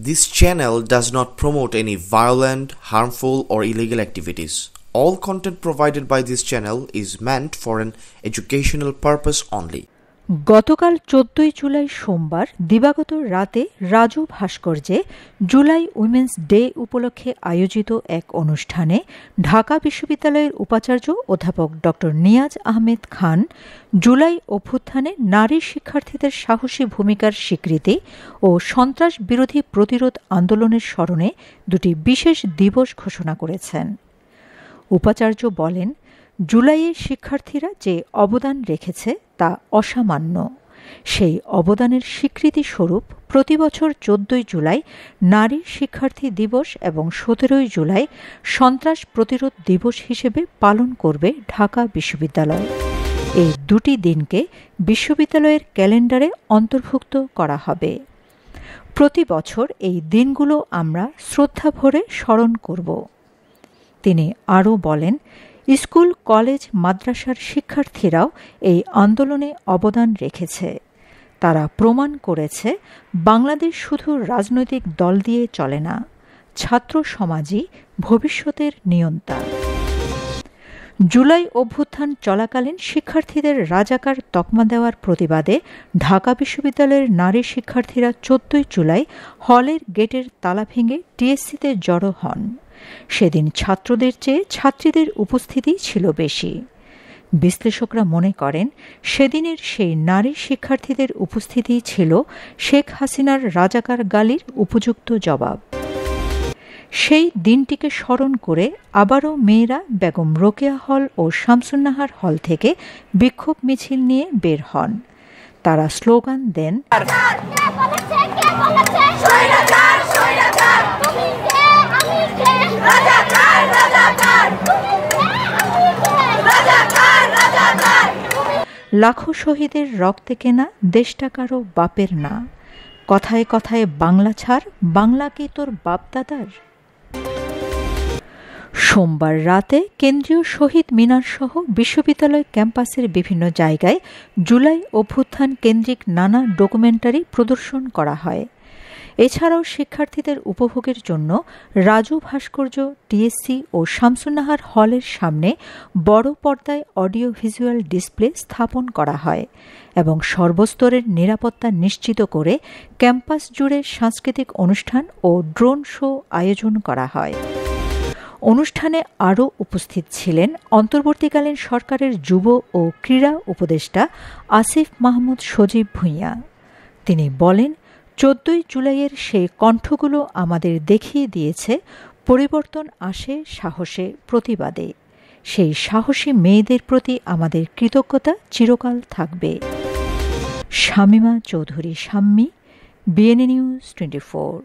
This channel does not promote any violent, harmful, or illegal activities. All content provided by this channel is meant for an educational purpose only. গতকাল 14 জুলাই সোমবার দিবাগত রাতে রাজু ভাস্কর্যে July women's day উপলক্ষে আয়োজিত এক অনুষ্ঠানে ঢাকা বিশ্ববিদ্যালয়ের উপাচার্য অধ্যাপক ড. নিয়াজ আহমেদ খান জুলাই অভ্যুত্থানে নারী শিক্ষার্থীদের সাহসী ভূমিকার স্বীকৃতি ও সন্ত্রাস বিরোধী প্রতিরোধ আন্দোলনের স্মরণে দুটি বিশেষ দিবস ঘোষণা করেছেন। উপাচার্য বলেন, জুলাইয়ে শিক্ষার্থীরা যে অবদান রেখেছে তা অসামান্য। সেই অবদানের স্বীকৃতি স্বরূপ প্রতিবছর 14 জুলাই নারী শিক্ষার্থী দিবস এবং 17 জুলাই সন্ত্রাস প্রতিরোধ দিবস হিসেবে পালন করবে ঢাকা বিশ্ববিদ্যালয়। এই দুটি দিনকে বিশ্ববিদ্যালয়ের ক্যালেন্ডারে অন্তর্ভুক্ত করা হবে। প্রতি বছর এই দিনগুলো আমরা শ্রদ্ধাভরে স্মরণ করব। তিনি আরও বলেন, স্কুল, কলেজ, মাদ্রাসার শিক্ষার্থীরাও এই আন্দোলনে অবদান রেখেছে। তারা প্রমাণ করেছে বাংলাদেশ শুধু রাজনৈতিক দল দিয়ে চলে না, ছাত্র সমাজই ভবিষ্যতের নিয়ন্তা। জুলাই অভ্যুত্থান চলাকালীন শিক্ষার্থীদের রাজাকার তকমা দেওয়ার প্রতিবাদে ঢাকা বিশ্ববিদ্যালয়ের নারী শিক্ষার্থীরা 14 জুলাই হলের গেটের তালা ভেঙে টিএসসিতে জড়ো হন। সেদিন ছাত্রদের চেয়ে ছাত্রীদের উপস্থিতি ছিল বেশি। বিশ্লেষকরা মনে করেন, সেদিনের সেই নারী শিক্ষার্থীদের উপস্থিতি ছিল শেখ হাসিনার রাজাকার গালির উপযুক্ত জবাব। সেই দিনটিকে স্মরণ করে আবারও মেয়েরা বেগম রোকেয়া হল ও শামসুন্নাহার হল থেকে বিক্ষোভ মিছিল নিয়ে বের হন। তারা স্লোগান দেন, লাখো শহীদের রক্তে কেনা দেশটা কারো বাপের না, কথায় কথায় বাংলা ছাড়, বাংলা কি তোর বাপদাদার। সোমবার রাতে কেন্দ্রীয় শহীদ মিনার সহ বিশ্ববিদ্যালয় ক্যাম্পাসের বিভিন্ন জায়গায় জুলাই অভ্যুত্থান কেন্দ্রিক নানা ডকুমেন্টারি প্রদর্শন করা হয়। এছাড়াও শিক্ষার্থীদের উপভোগের জন্য রাজু ভাস্কর্য, টিএসসি ও শামসুন্নাহার হলের সামনে বড় পর্দায় অডিও ভিজুয়াল ডিসপ্লে স্থাপন করা হয় এবং সর্বস্তরের নিরাপত্তা নিশ্চিত করে ক্যাম্পাস জুড়ে সাংস্কৃতিক অনুষ্ঠান ও ড্রোন শো আয়োজন করা হয়। অনুষ্ঠানে আরও উপস্থিত ছিলেন অন্তর্বর্তীকালীন সরকারের যুব ও ক্রীড়া উপদেষ্টা আসিফ মাহমুদ সজীব ভূঁইয়া। তিনি বলেন, 14 জুলাইয়ের সেই কণ্ঠগুলো আমাদের দেখিয়ে দিয়েছে পরিবর্তন আসে সাহসে, প্রতিবাদে। সেই সাহসী মেয়েদের প্রতি আমাদের কৃতজ্ঞতা চিরকাল থাকবে। Shamima Chowdhury Shammi, BNA news 24।